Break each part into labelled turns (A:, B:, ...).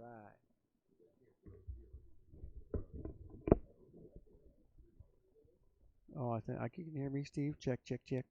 A: right. Oh, I think you can hear me, Steve. Check, check, check.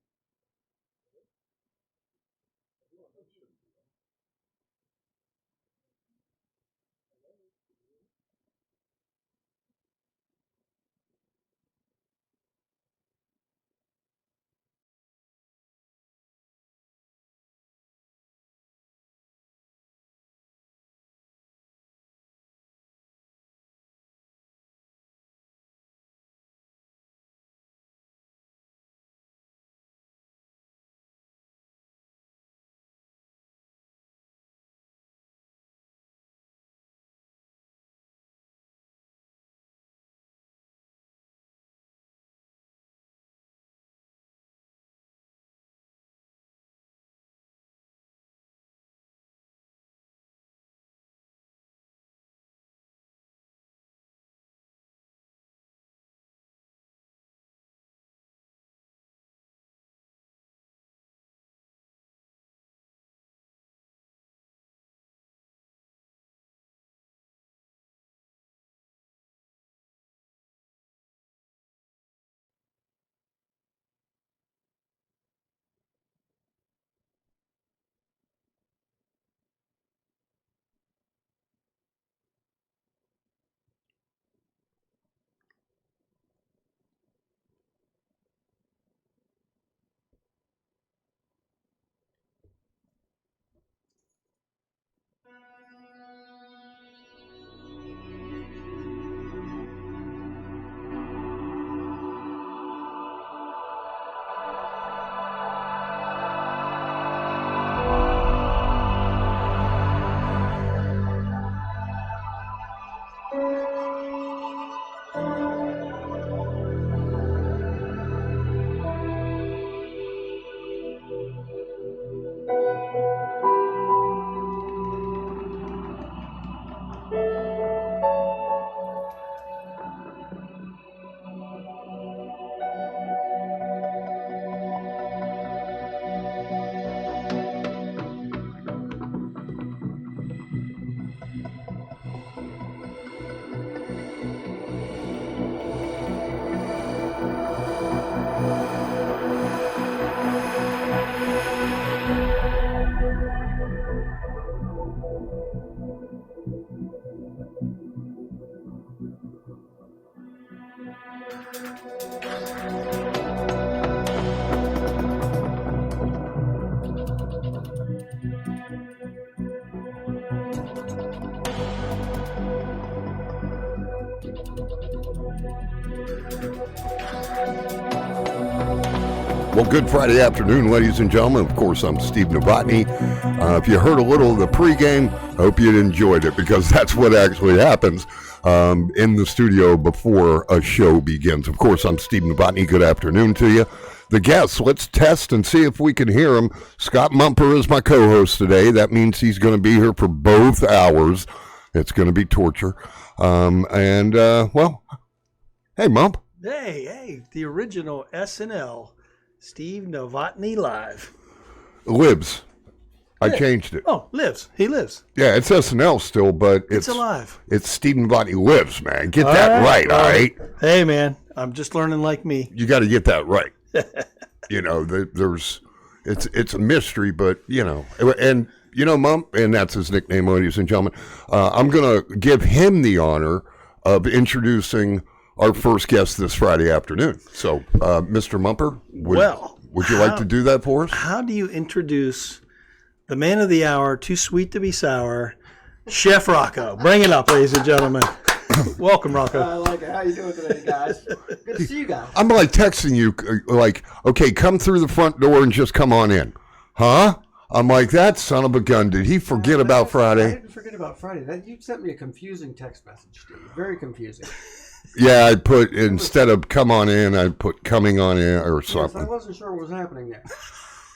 B: Well, good Friday afternoon, ladies and gentlemen. Of course, I'm Steve Novotney. If you heard a little of the pregame, I hope you enjoyed it, because that's what actually happens in the studio before a show begins. Of course, I'm Steve Novotney. Good afternoon to you. The guests, let's test and see if we can hear them. Scott Mumper is my co-host today. That means he's going to be here for both hours. It's going to be torture. Well, hey, Mump.
C: Hey, the original SNL, Steve Novotney Live.
B: Lives. I changed it.
C: Oh, lives. He lives.
B: Yeah, it's SNL still, but
C: It's alive.
B: It's Steve Novotney Lives, man. Get that right, all right?
C: Hey, man, I'm just learning like me.
B: You got to get that right. You know, it's a mystery, but, and, Mump, and that's his nickname, ladies and gentlemen. I'm going to give him the honor of introducing our first guest this Friday afternoon. So, Mr. Mumper, would you like to do that for us?
C: How do you introduce the man of the hour, too sweet to be sour, Chef Rocco? Bring it up, ladies and gentlemen. Welcome, Rocco.
D: I like it. How you doing today, guys? Good to see you guys.
B: I'm like texting you, like, okay, come through the front door and just come on in. Huh? I'm like, that son of a gun. Did he forget about Friday?
D: I didn't forget about Friday. You sent me a confusing text message, Steve. Very confusing.
B: Yeah, I put, instead of come on in, I put coming on in or something.
D: Yes, I wasn't sure what was happening there.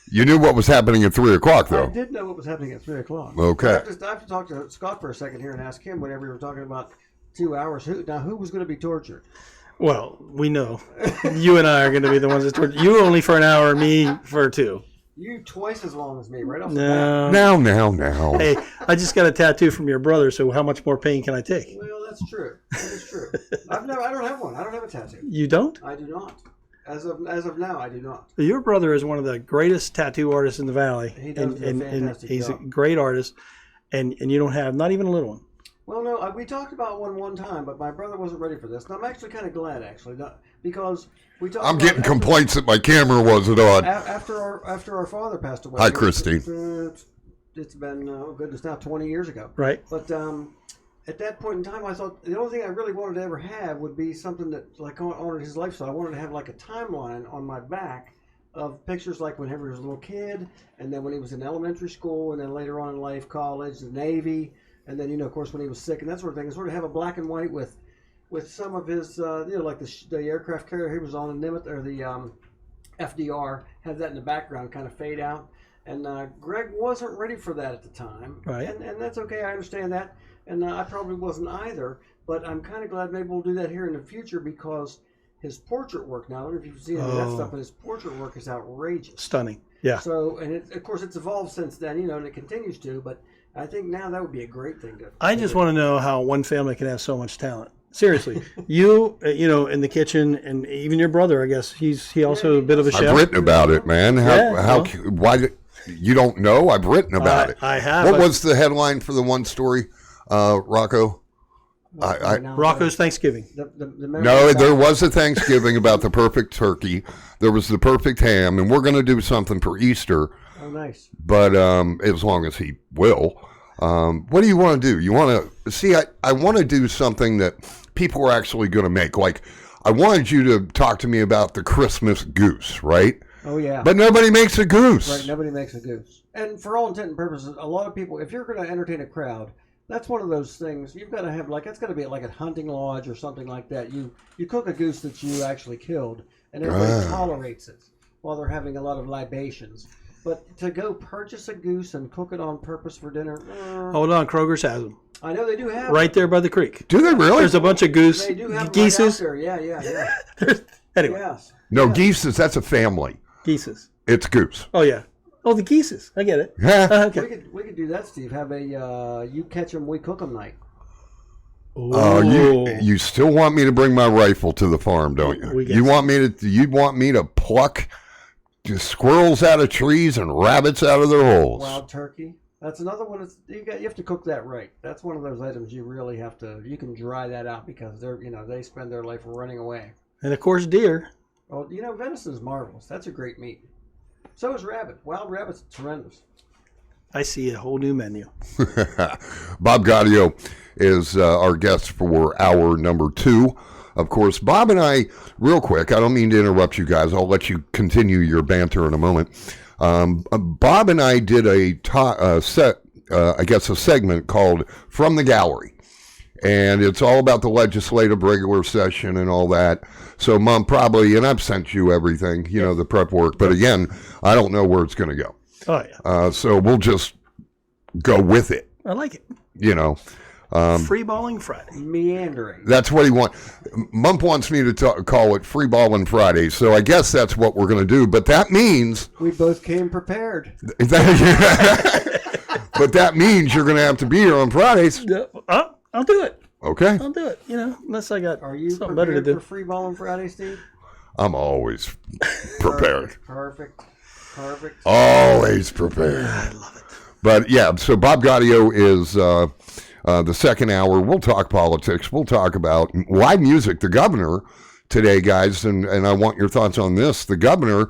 B: You knew what was happening at 3 o'clock, though.
D: I did know what was happening at 3 o'clock.
B: Okay.
D: I have to talk to Scott for a second here and ask him whenever we were talking about 2 hours. Who was going to be tortured?
C: Well, we know. You and I are going to be the ones that torture. You only for an hour, me for two.
D: You twice as long as me, right off the
C: No.
B: Now.
C: Hey, I just got a tattoo from your brother, so how much more pain can I take?
D: bat. Well, that's true. That is true. I don't have one. I don't have a tattoo.
C: You don't?
D: I do not. As of now, I do not.
C: Your brother is one of the greatest tattoo artists in the Valley.
D: He does a fantastic
C: he's
D: job.
C: a great artist, and you don't have not even a little one.
D: Well, no, we talked about one time, but my brother wasn't ready for this. And I'm actually kind of glad, because we talked.
B: I'm
D: about
B: getting complaints that my camera wasn't on.
D: after our father passed away.
B: Hi, Christine.
D: It's been goodness, now 20 years ago.
C: Right.
D: But at that point in time, I thought the only thing I really wanted to ever have would be something that like honored his lifestyle. I wanted to have like a timeline on my back of pictures like whenever he was a little kid, and then when he was in elementary school, and then later on in life, college, the Navy, and then of course when he was sick and that sort of thing. And sort of have a black and white with some of his like the aircraft carrier he was on, the Nimitz or the FDR, have that in the background, kind of fade out. And Greg wasn't ready for that at the time,
C: Right.
D: And that's okay. I understand that. And I probably wasn't either, but I'm kind of glad maybe we'll do that here in the future because his portrait work now, I don't know if you've seen any of that stuff, but his portrait work is outrageous.
C: Stunning. Yeah.
D: So, and of course it's evolved since then, and it continues to, but I think now that would be a great thing to
C: I just want to know how one family can have so much talent. Seriously, you in the kitchen, and even your brother, I guess he also a bit of a chef.
B: I've written about it, man. Why you don't know? I've written about it.
C: I have.
B: What was the headline for the one story, Rocco?
C: Rocco's Thanksgiving.
B: No, there was a Thanksgiving about the perfect turkey. There was the perfect ham, and we're going to do something for Easter.
D: Oh, nice.
B: But as long as he will. What do you want to do? You want to see? I want to do something that people are actually going to make. Like, I wanted you to talk to me about the Christmas goose, right?
D: Oh, yeah.
B: But nobody makes a goose.
D: Right, nobody makes a goose. And for all intent and purposes, a lot of people, if you're going to entertain a crowd, that's one of those things you've got to have, like, it's got to be like a hunting lodge or something like that. You cook a goose that you actually killed, and everybody tolerates it while they're having a lot of libations. But to go purchase a goose and cook it on purpose for dinner,
C: Hold on, Kroger's has them
D: I know they do have
C: right there by the creek.
B: Do they really?
C: There's a bunch of goose,
D: They do have
C: geeses.
D: them right out there. Yeah.
C: Anyway,
D: Yes.
B: No, geeses, that's a family.
C: geeses.
B: It's goose.
C: Oh yeah. Oh, the geeses. I get it. Okay.
D: We could do that, Steve. Have a you catch 'em, we cook 'em night.
B: Oh, you still want me to bring my rifle to the farm, don't you? You want me to pluck just squirrels out of trees and rabbits out of their holes?
D: Wild turkey. That's another one. You have to cook that right. That's one of those items you really have to. You can dry that out because they spend their life running away.
C: And of course, deer.
D: Well, venison is marvelous. That's a great meat. So is rabbit. Wild rabbit's tremendous.
C: I see a whole new menu.
B: Bob Gaudio is our guest for hour number 2. Of course, Bob and I, real quick, I don't mean to interrupt you guys. I'll let you continue your banter in a moment. Bob and I did a segment called From the Gallery. And it's all about the legislative regular session and all that. So, Mum, probably, and I've sent you everything, the prep work. But again, I don't know where it's going to go.
C: Oh, yeah.
B: So we'll just go with it.
C: I like it.
B: Free
C: balling Friday.
D: Meandering.
B: That's what he wants. Mump wants me to call it Free Balling Friday. So I guess that's what we're going to do. But that means...
D: We both came prepared.
B: But that means you're going to have to be here on Fridays.
C: I'll do it.
B: Okay.
C: I'll do it. Unless I got
D: Are you
C: something better to
D: prepared
C: do.
D: for Free Ball on Friday, Steve?
B: I'm always prepared.
D: Perfect.
B: Always prepared. I love it. But yeah, so Bob Gaudio is the second hour. We'll talk politics. We'll talk about live music. The governor today, guys, and I want your thoughts on this. The governor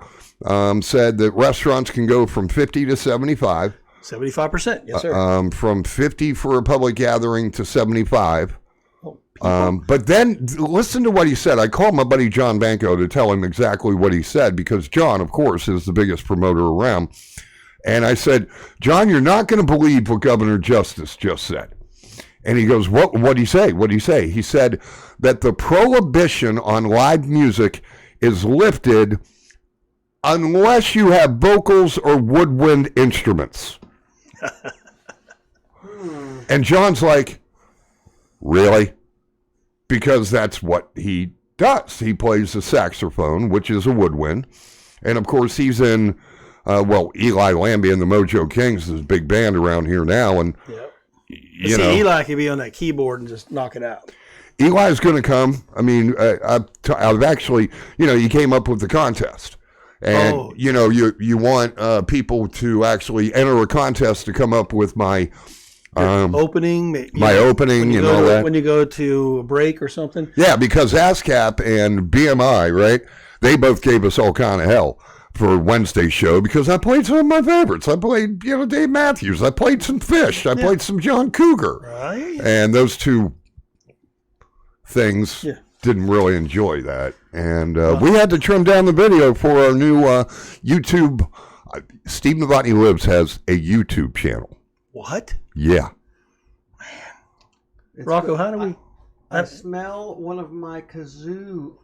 B: said that restaurants can go from 50 to 75.
C: 75%, yes, sir.
B: From 50 for a public gathering to 75. But then listen to what he said. I called my buddy John Banco to tell him exactly what he said because John, of course, is the biggest promoter around. And I said, John, you're not going to believe what Governor Justice just said. And he goes, what did he say? What did he say? He said that the prohibition on live music is lifted unless you have vocals or woodwind instruments. And John's like, really? Because that's what he does. He plays the saxophone, which is a woodwind. And, of course, he's in well, Eli Lambie and the Mojo Kings is a big band around here now, and
C: Yep.
B: you know,
C: Eli could be on that keyboard and just knock it out.
B: Eli's going to come. I mean, I've actually, you came up with the contest. And, you want people to actually enter a contest to come up with my
C: Opening.
B: my opening and all that.
C: When you go to a break or something.
B: Yeah, because ASCAP and BMI, right, they both gave us all kind of hell for Wednesday's show because I played some of my favorites. I played, Dave Matthews. I played some Fish. I played some John Cougar.
C: Right.
B: And those two things didn't really enjoy that. And we had to trim down the video for our new YouTube. Steve Novotney Lives has a YouTube channel.
C: What?
B: Yeah.
C: Rocco, how do we...
D: I smell one of my kazoo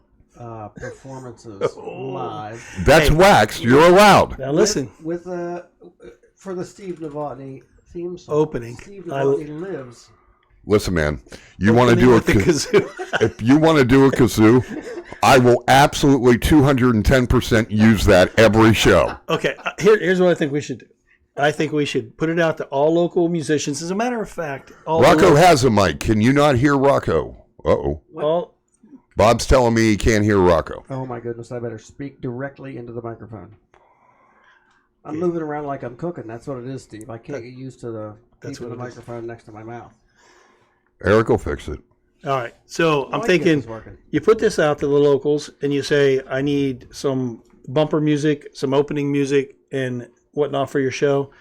D: performances live.
B: That's wax. You're allowed.
C: Now listen.
D: With for the Steve Novotney theme song.
C: Opening.
D: Steve Novotney Lives.
B: Listen, man, you want to do a
C: kazoo.
B: If you want to do a kazoo, I will absolutely 210% use that every show.
C: Okay, here's what I think we should do. I think we should put it out to all local musicians. As a matter of fact,
B: Rocco has a mic. Can you not hear Rocco? Uh-oh. Bob's telling me he can't hear Rocco.
D: Oh, my goodness. I better speak directly into the microphone. I'm moving around like I'm cooking. That's what it is, Steve. I can't get used to the microphone next to my mouth.
B: Eric will fix it.
C: All right. So I'm thinking you put this out to the locals and you say, I need some bumper music, some opening music, and whatnot for your show,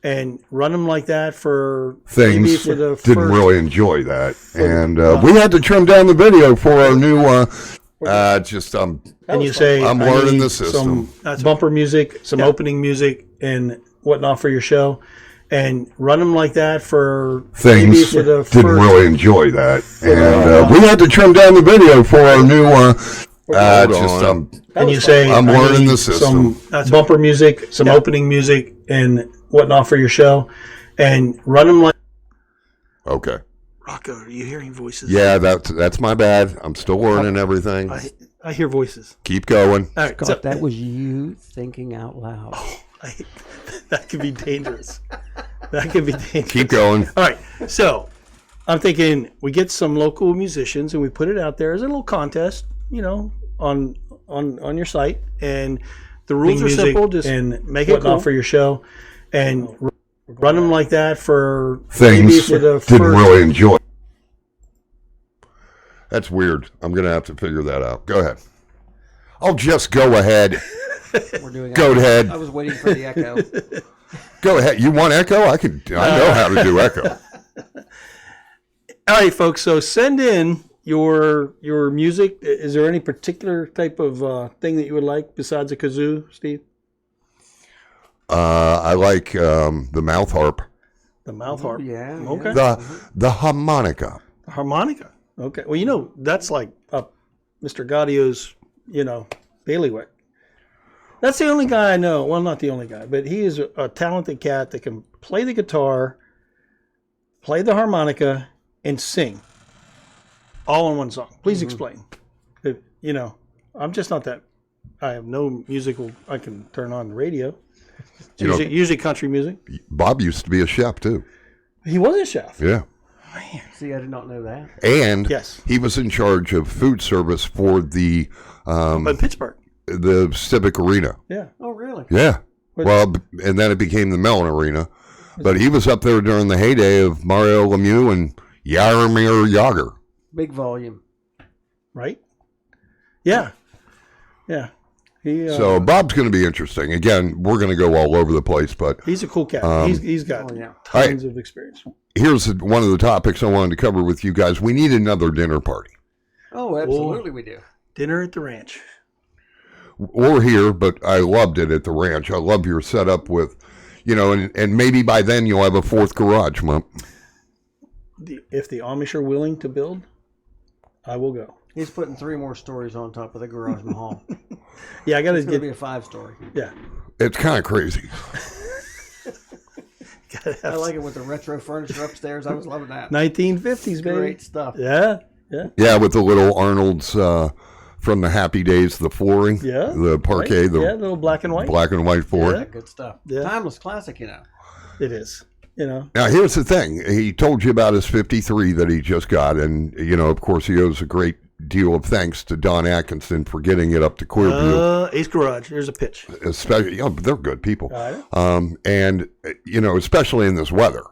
C: and run them like that for
B: things.
C: For the
B: didn't really enjoy that, and we had to trim down the video for our new.
C: And you say,
B: I'm learning the system.
C: Some bumper music, some opening music, and whatnot for your show. And run them like that for
B: things. Didn't really enjoy that, and we had to trim down the video for our new.
C: And you say,
B: I'm learning the system.
C: Some bumper music, some opening music, and whatnot for your show, and run them like.
B: Okay.
C: Rocco, are you hearing voices?
B: Yeah, that's my bad. I'm still learning everything.
C: I hear voices.
B: Keep going.
C: All right,
D: Scott, that was you thinking out loud.
C: Oh, that could be dangerous. That could be dangerous.
B: Keep going.
C: All right, so I'm thinking we get some local musicians and we put it out there as a little contest, on your site, and the rules are simple. Just make it cool for your show, and run them like that for
B: things. Didn't really enjoy. That's weird. I'm gonna have to figure that out. Go ahead. I'll just go ahead.
D: We're doing.
B: Go ahead.
D: I was waiting for the echo.
B: Go ahead. You want echo? I know how to do echo.
C: All right, folks. So send in your music. Is there any particular type of thing that you would like besides a kazoo, Steve?
B: I like the mouth harp.
C: The mouth harp.
D: Yeah.
C: Okay.
B: The harmonica.
C: The harmonica. Okay. Well, that's like up Mr. Gaudio's, bailiwick. That's the only guy I know. Well, not the only guy, but he is a talented cat that can play the guitar, play the harmonica, and sing all in one song. Please explain. I'm just not that. I have no musical. I can turn on the radio. Usually country music.
B: Bob used to be a chef too.
C: He was a chef.
B: Yeah.
C: Man.
D: See, I did not know that.
B: And he was in charge of food service for the
C: in Pittsburgh.
B: The Civic Arena.
C: Yeah.
D: Oh, really?
B: Yeah. Well, and then it became the Mellon Arena. But he was up there during the heyday of Mario Lemieux and Jaromir Jagr.
D: Big volume.
C: Right? Yeah. Yeah.
B: So Bob's going to be interesting. Again, we're going to go all over the place, but
C: he's a cool cat. He's got tons of experience.
B: Here's one of the topics I wanted to cover with you guys. We need another dinner party.
D: Oh, absolutely we do.
C: Dinner at the ranch.
B: Or here, but I loved it at the ranch. I love your setup with, and maybe by then you'll have a fourth garage, Mump.
C: If the Amish are willing to build, I will go.
D: He's putting 3 more stories on top of the garage mahal.
C: Yeah, I got to
D: get. It's going to be a 5-story.
C: Yeah.
B: It's kind of crazy.
D: I like it with the retro furniture upstairs. I was loving that.
C: 1950s, baby.
D: Great stuff.
C: Yeah. Yeah.
B: Yeah, with the little Arnold's from the Happy Days, the flooring,
C: Yeah,
B: the parquet,
C: right?
B: the
C: little black and white.
B: black and white flooring.
C: Yeah.
D: Good stuff.
C: Yeah.
D: Timeless classic, you know.
C: It is.
B: Now, here's the thing. He told you about his 53 that he just got, and, of course, he owes a great deal of thanks to Don Atkinson for getting it up to Clearview.
C: Ace Garage. There's a pitch.
B: Especially, but they're good people.
C: Right.
B: And, especially in this weather.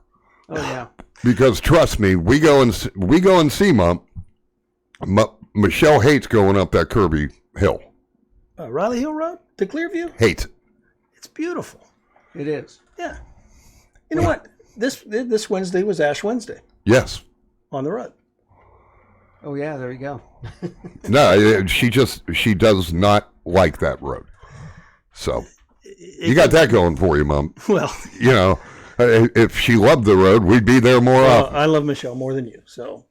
D: Oh, yeah.
B: Because, trust me, we go and see Mump. Michelle hates going up that Kirby Hill.
C: Riley Hill Road to Clearview?
B: Hates it.
C: It's beautiful.
D: It is.
C: Yeah. You know what? This Wednesday was Ash Wednesday
B: Yes.
C: on the road.
D: Oh, yeah, there you go.
B: No, she does not like that road. So, you got that going for you, Mom.
C: Well,
B: if she loved the road, we'd be there more often.
C: I love Michelle more than you, so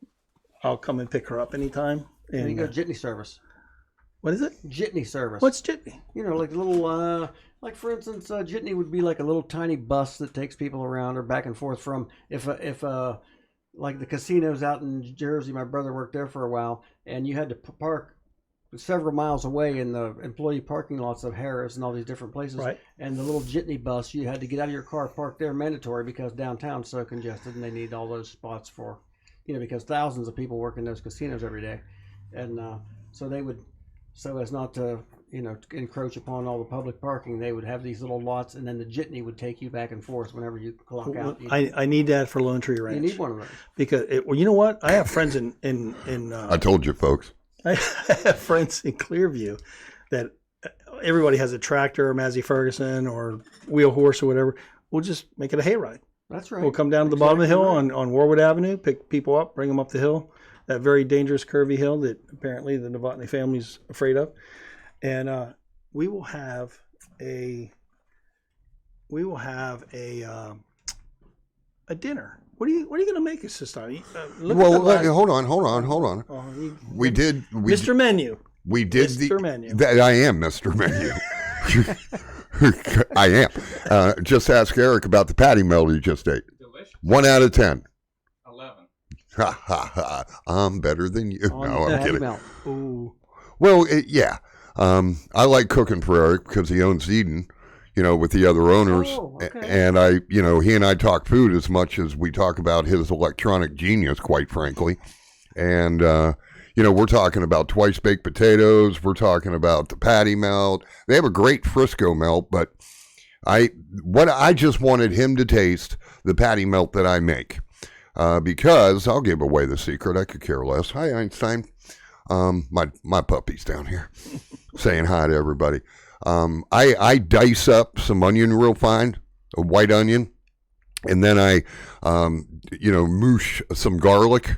C: I'll come and pick her up anytime.
D: There you go, jitney service.
C: What is it?
D: Jitney service.
C: What's jitney?
D: Like a little, like for instance, jitney would be like a little tiny bus that takes people around or back and forth from, if like the casinos out in Jersey, my brother worked there for a while, and you had to park several miles away in the employee parking lots of Harris and all these different places.
C: Right.
D: And the little jitney bus, you had to get out of your car, park there, mandatory, because downtown's so congested, and they need all those spots for, because thousands of people work in those casinos every day, and so they would, so as not to encroach upon all the public parking, they would have these little lots, and then the jitney would take you back and forth whenever you clock out.
C: I need that for Lone Tree Ranch.
D: You need one of those.
C: Because, you know what? I have friends in
B: I told you, folks.
C: I have friends in Clearview that everybody has a tractor or Massey Ferguson or wheel horse or whatever. We'll just make it a hayride.
D: That's right.
C: We'll come down to the bottom of the hill on Warwood Avenue, pick people up, bring them up the hill, that very dangerous curvy hill that apparently the Novotney family's afraid of. And we will have a dinner. What are you going to make us this time?
B: Hold on. We did
C: Mr. Menu.
B: We did
C: Mr. Menu.
B: I am Mr. Menu. I am. Just ask Eric about the patty melt he just ate.
E: Delicious.
B: 1 out of 10.
E: 11.
B: Ha ha ha! I'm better than you. No, I'm kidding.
D: Melt.
C: Ooh.
B: Well, yeah. I like cooking for Eric because he owns Eden, with the other owners.
D: Oh, okay.
B: And he and I talk food as much as we talk about his electronic genius, quite frankly. And, we're talking about twice baked potatoes. We're talking about the patty melt. They have a great Frisco melt, but I just wanted him to taste the patty melt that I make. Because I'll give away the secret. I could care less. Hi, Einstein. My puppy's down here saying hi to everybody. I dice up some onion real fine, a white onion, and then I, moosh some garlic.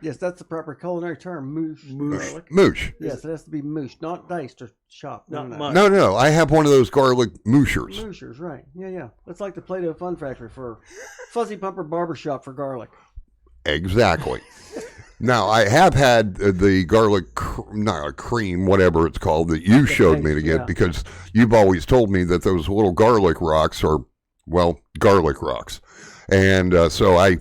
D: Yes, that's the proper culinary term, moosh. Garlic.
B: Moosh.
D: Yes, it has to be mooshed, not diced or chopped.
C: Not much.
B: No. I have one of those garlic mooshers.
D: Mooshers, right. Yeah. That's like the Play-Doh Fun Factory for Fuzzy Pumper Barbershop for garlic.
B: Exactly. Now, I have had the garlic, cream, whatever it's called, that you showed me to get, because you've always told me that those little garlic rocks are, garlic rocks. And so I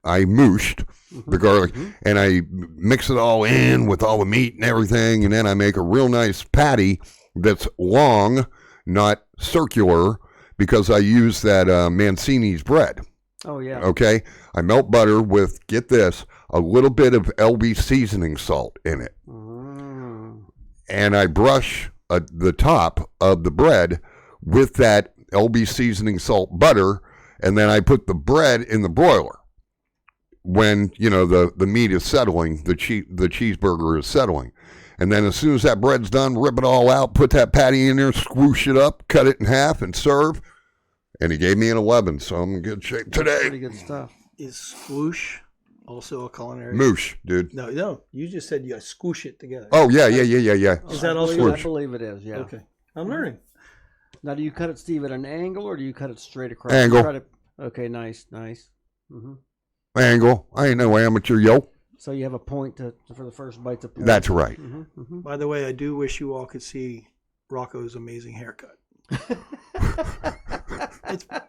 B: mooshed the garlic, and I mix it all in with all the meat and everything, and then I make a real nice patty that's long, not circular, because I use that Mancini's bread.
D: Oh, yeah.
B: Okay? I melt butter with, get this, a little bit of LB seasoning salt in it. And I brush the top of the bread with that LB seasoning salt butter, and then I put the bread in the broiler. When, the meat is settling, the cheeseburger is settling. And then as soon as that bread's done, rip it all out, put that patty in there, swoosh it up, cut it in half, and serve. And he gave me an 11, so I'm in good shape today.
D: Pretty good stuff.
C: Is swoosh also a culinary?
B: Moosh, dude.
C: No. You just said you squish it together.
B: Oh, yeah.
C: Is that also?
D: I believe it is, yeah.
C: Okay. I'm learning.
D: Now, do you cut it, Steve, at an angle, or do you cut it straight across?
B: Angle.
D: Okay, nice. Mm-hmm.
B: Angle. I ain't no amateur, yo.
D: So you have a point for the first bite to play.
B: That's right.
C: By the way, I do wish you all could see Rocco's amazing haircut.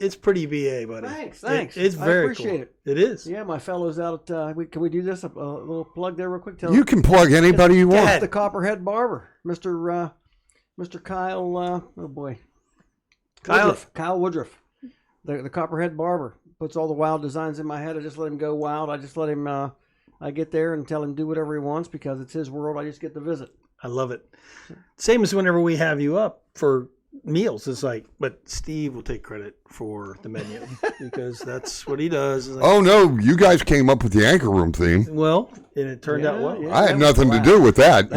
C: It's pretty VA, buddy.
D: Thanks.
C: It's
D: I
C: very
D: appreciate
C: cool.
D: it.
C: It is.
D: Yeah, my fellow's out at. Can we do this? A little plug there, real quick.
B: You can plug anybody you want.
D: It's the Copperhead Barber, Mr. Kyle. Oh boy, Kyle Woodruff, the Copperhead Barber. Puts all the wild designs in my head. I just let him go wild. I just let him. I get there and tell him do whatever he wants because it's his world. I just get to visit.
C: I love it. Same as whenever we have you up for meals. It's like, but Steve will take credit for the menu because that's what he does. Like,
B: Oh no, you guys came up with the Anchor Room theme.
C: well, and it turned out well.
B: I had nothing to do with that.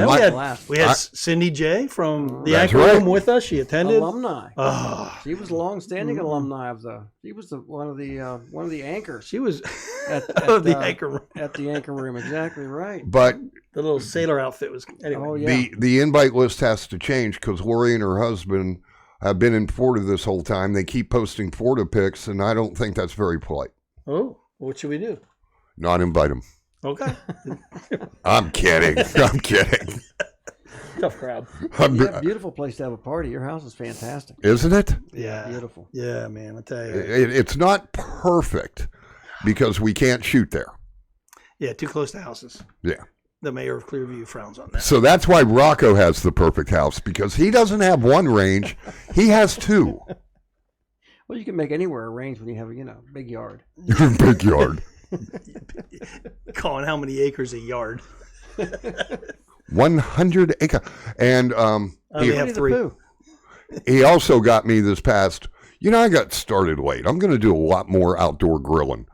C: We had Cindy J from the
B: That's
C: Anchor
B: right.
C: Room with us. She attended.
D: Alumni.
C: Oh,
D: She was a long-standing alumni of the. She was one of the anchors
C: she was
D: at
C: the Anchor Room.
D: at the Anchor Room. Exactly right.
B: But
C: The little sailor outfit was anyway.
D: Oh yeah.
B: the invite list has to change because Lori and her husband have been in Florida this whole time. They keep posting Florida pics, and I don't think that's very polite.
C: Oh, what should we do?
B: Not invite them.
C: Okay,
B: I'm kidding. I'm kidding.
C: tough crowd.
D: Yeah, beautiful place to have a party. Your house is fantastic.
B: Isn't it?
C: Yeah,
D: Beautiful.
C: Yeah, man, I tell you.
B: It's not perfect because we can't shoot there.
C: Yeah, too close to houses.
B: Yeah.
C: The mayor of Clearview frowns on that.
B: So that's why Rocco has the perfect house because he doesn't have one range. He has two.
D: Well, you can make anywhere a range when you have a big yard.
B: Big yard.
C: Calling how many acres a yard?
B: 100 acre. And
C: I only have
D: Winnie the
C: 3.
D: Pooh.
B: he also got me this past, I got started late. I'm going to do a lot more outdoor grilling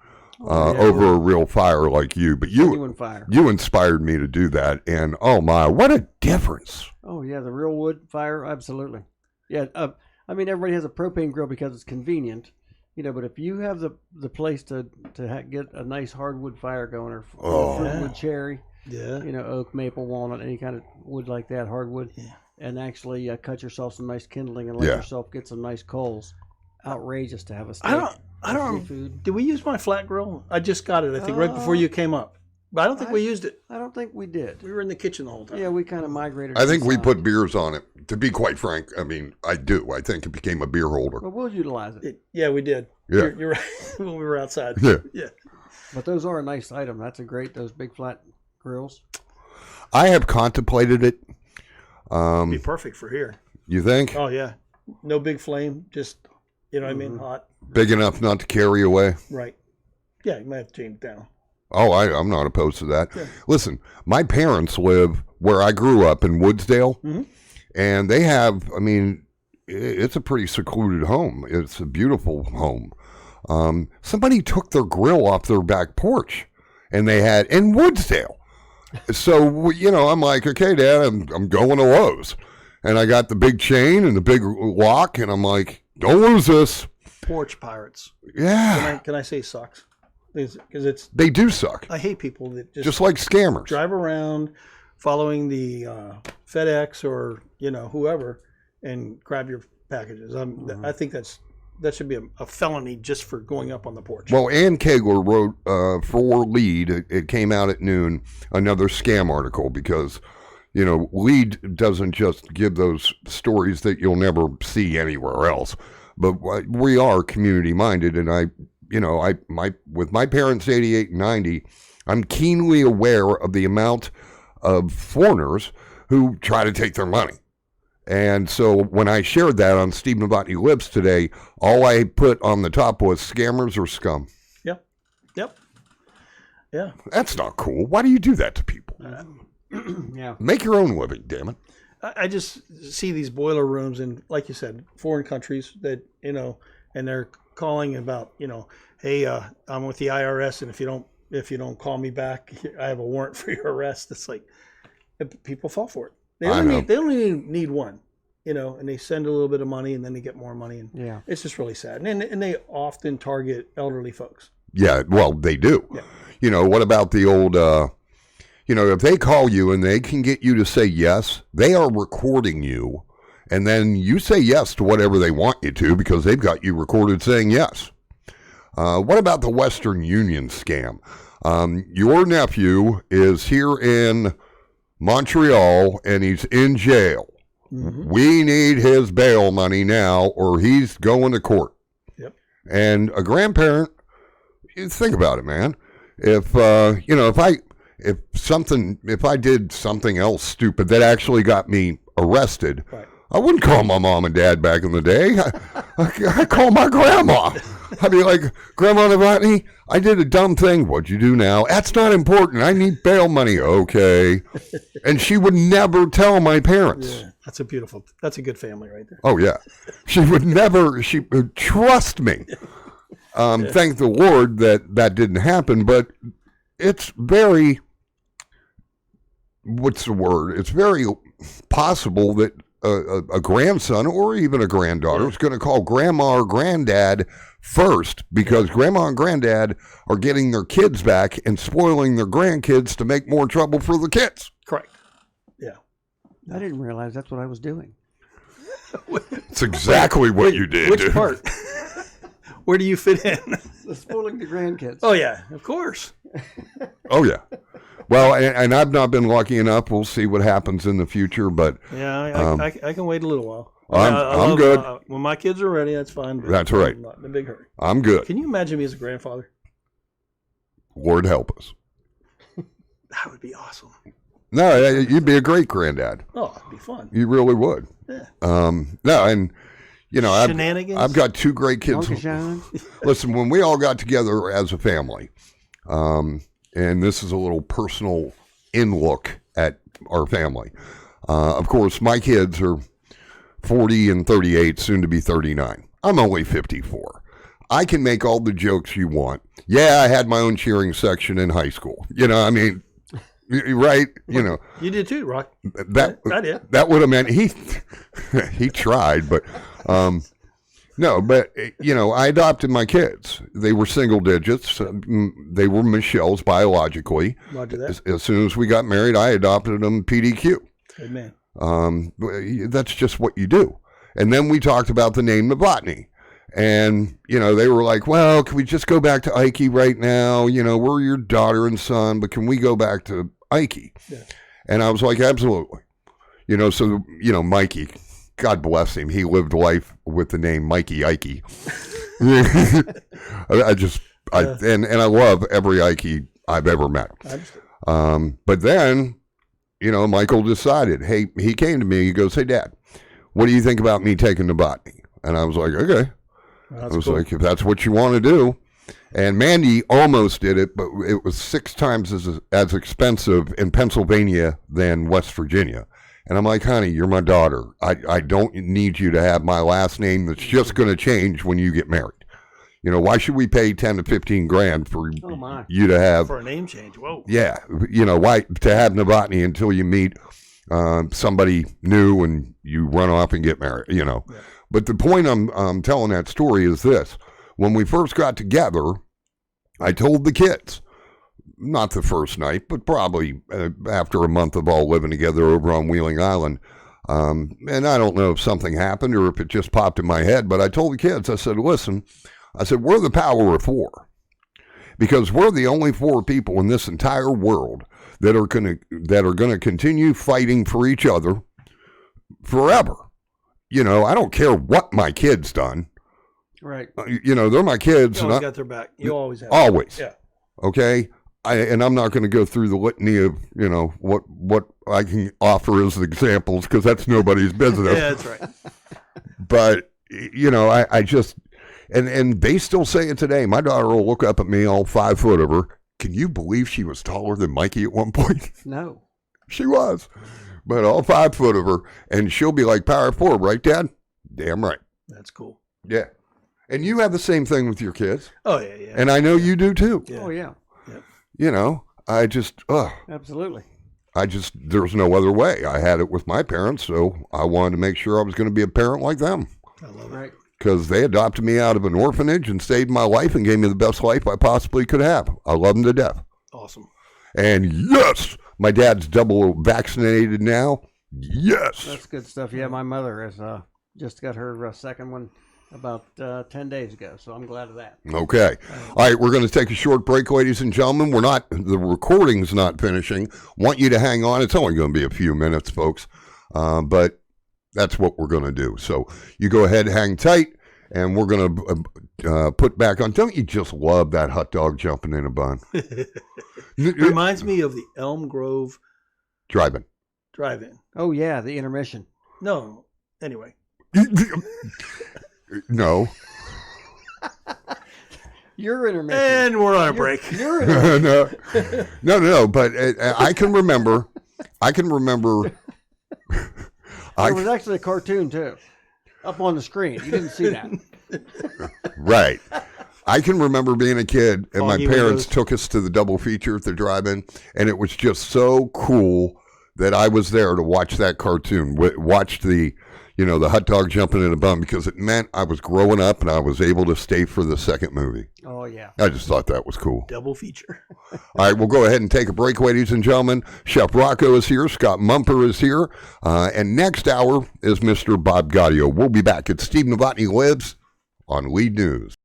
B: over a real fire like you. But
D: Genuine fire.
B: you inspired me to do that. And oh my, what a difference.
D: Oh yeah, the real wood fire, absolutely. Yeah, I mean everybody has a propane grill because it's convenient, but if you have the place to get a nice hardwood fire going or fruitwood cherry, oak, maple, walnut, any kind of wood like that, hardwood, and actually cut yourself some nice kindling and let yourself get some nice coals. Outrageous to have a steak.
C: I don't. Food. Did we use my flat grill? I just got it. I think right before you came up, but I don't think we used it.
D: I don't think we did.
C: We were in the kitchen the whole time.
D: Yeah, we kind of migrated.
B: I think we
D: inside.
B: put beers on it. To be quite frank, I mean, I do. I think it became a beer holder.
D: But we'll utilize it.
C: Yeah, we did.
B: Yeah.
C: You're right. When we were outside.
B: Yeah.
D: But those are a nice item. That's those big flat grills.
B: I have contemplated it.
C: Be perfect for here.
B: You think?
C: Oh yeah, no big flame, just what I mean, hot.
B: Big enough not to carry away?
C: Right. Yeah, you might have to change it down.
B: Oh, I'm not opposed to that.
C: Yeah.
B: Listen, my parents live where I grew up in Woodsdale, and they have, it's a pretty secluded home. It's a beautiful home. Somebody took their grill off their back porch, and they had in Woodsdale. So, I'm like, okay, Dad, I'm going to Lowe's. And I got the big chain and the big lock, and I'm like, don't lose this.
C: Porch pirates.
B: Yeah.
C: Can I say sucks? Because
B: They do suck.
C: I hate people that
B: Just like scammers.
C: drive around following the FedEx or whoever and grab your packages. I think that should be a felony just for going up on the porch.
B: Well, Ann Kegler wrote for Lead, it came out at noon, another scam article because, Lead doesn't just give those stories that you'll never see anywhere else. But we are community minded, and with my parents 88 and 90, I'm keenly aware of the amount of foreigners who try to take their money. And so when I shared that on Steve Novotney Lips today, all I put on the top was scammers or scum.
C: Yep. Yeah.
B: That's not cool. Why do you do that to people?
D: Yeah.
B: Make your own living, damn it.
C: I just see these boiler rooms in, like you said, foreign countries that, and they're calling about, hey, I'm with the IRS, and if you don't call me back, I have a warrant for your arrest. It's like people fall for it. They only need one, and they send a little bit of money and then they get more money, and it's just really sad. And they often target elderly folks.
B: Yeah, well, they do.
C: Yeah.
B: What about the old, if they call you and they can get you to say yes, they are recording you, and then you say yes to whatever they want you to because they've got you recorded saying yes. What about the Western Union scam? Your nephew is here in Montreal and he's in jail. We need his bail money now or he's going to court.
C: Yep.
B: And a grandparent, you think about it, man. If if I did something else stupid that actually got me arrested,
C: Right.
B: I wouldn't call my mom and dad back in the day. I call my grandma. I'd be like, Grandma Novotney, I did a dumb thing. What'd you do now? That's not important. I need bail money. Okay. And she would never tell my parents.
C: Yeah, that's a good family right there.
B: Oh, yeah. She would trust me. Thank the Lord that didn't happen, but it's very, what's the word? It's very possible that a grandson or even a granddaughter is going to call grandma or granddad first because grandma and granddad are getting their kids back and spoiling their grandkids to make more trouble for the kids.
C: Correct. Yeah.
A: I didn't realize that's what I was doing.
B: It's exactly what you did.
C: Which
B: dude.
C: part? Where do you fit in?
D: The spoiling the grandkids.
C: Oh, yeah, of course.
B: Oh, yeah. Well, and I've not been lucky enough. We'll see what happens in the future, but
C: Yeah, I can wait a little while.
B: I'm good.
C: When my kids are ready, that's fine. But
B: That's right.
C: I'm not in a big hurry.
B: I'm good.
C: Can you imagine me as a grandfather?
B: Lord help us.
C: That would be awesome.
B: No, you'd be a great granddad.
C: Oh, it'd be fun.
B: You really would.
C: Yeah.
B: No, and
C: Shenanigans?
B: I've got two great kids.
A: Donkey shine.
B: Listen, when we all got together as a family, and this is a little personal in-look at our family. Of course, my kids are 40 and 38, soon to be 39. I'm only 54. I can make all the jokes you want. Yeah, I had my own cheering section in high school. I mean, right?
C: You did too, Rock.
B: I
C: did.
B: That would have meant he tried, but no, but I adopted my kids. They were single digits. They were Michelle's biologically.
C: Roger that.
B: As soon as we got married, I adopted them PDQ.
C: Amen.
B: That's just what you do. And then we talked about the name Novotney. And, they were like, well, can we just go back to Ike right now? We're your daughter and son, but can we go back to Ike?
C: Yeah.
B: And I was like, absolutely. So, Mikey, God bless him. He lived life with the name Mikey Ike. And I love every Ike I've ever met. But then, Michael decided, hey, he came to me, he goes, hey, Dad, what do you think about me taking Novotney? And I was like, okay. I was
C: cool.
B: like, if that's what you want to do. And Mandy almost did it, but it was 6 times as expensive in Pennsylvania than West Virginia. And I'm like, honey, you're my daughter. I don't need you to have my last name that's just going to change when you get married. Why should we pay 10 to 15 grand for you to have
C: for a name change? Whoa.
B: Yeah, why to have Novotney until you meet somebody new and you run off and get married? Yeah. But the point I'm telling that story is this: when we first got together, I told the kids, not the first night, but probably after a month of all living together over on Wheeling Island. And I don't know if something happened or if it just popped in my head, but I told the kids, I said, listen, we're the power of 4. Because we're the only 4 people in this entire world that are going to continue fighting for each other forever. I don't care what my kid's done.
D: Right.
B: They're my kids.
C: You always got their back. You always have.
B: Always.
C: Yeah.
B: Okay. And I'm not going to go through the litany of, what I can offer as examples because that's nobody's business.
C: Yeah, that's right.
B: But, I just, and they still say it today. My daughter will look up at me all 5 foot of her. Can you believe she was taller than Mikey at one point?
D: No.
B: She was. But all 5 foot of her. And she'll be like, power 4, right, Dad? Damn right.
C: That's cool.
B: Yeah. And you have the same thing with your kids.
C: Oh, yeah.
B: And I know you do too.
D: Yeah. Oh, yeah.
B: Yep. I just,
D: Absolutely.
B: there's no other way. I had it with my parents, so I wanted to make sure I was going to be a parent like them.
C: I love it.
D: Right.
B: Because they adopted me out of an orphanage and saved my life and gave me the best life I possibly could have. I love them to death.
C: Awesome.
B: And yes, my dad's double vaccinated now. Yes.
D: That's good stuff. Yeah, my mother has just got her second one about 10 days ago, so I'm glad of that.
B: Okay. All right, we're going to take a short break, ladies and gentlemen. The recording's not finishing. Want you to hang on. It's only going to be a few minutes, folks. But that's what we're going to do. So you go ahead, hang tight, and we're going to put back on. Don't you just love that hot dog jumping in a bun?
C: Reminds me of the Elm Grove
B: Driving.
C: Drive-In.
D: Oh yeah, the intermission.
C: No, anyway.
B: No.
D: Your intermission.
C: And we're on a break.
D: Your intermission.
B: No. But I can remember.
D: There was actually a cartoon too, up on the screen. You didn't see that.
B: Right. I can remember being a kid and my
C: Foggy
B: parents
C: windows.
B: took us to the double feature at the drive-in, and it was just so cool that I was there to watch that cartoon, watch the hot dog jumping in a bun, because it meant I was growing up and I was able to stay for the second movie.
D: Oh yeah.
B: I just thought that was cool.
C: Double feature.
B: All right, we'll go ahead and take a break, ladies and gentlemen. Chef Rocco is here. Scott Mumper is here. And next hour is Mr. Bob Gaudio. We'll be back. It's Steve Novotney Lives on Lead News.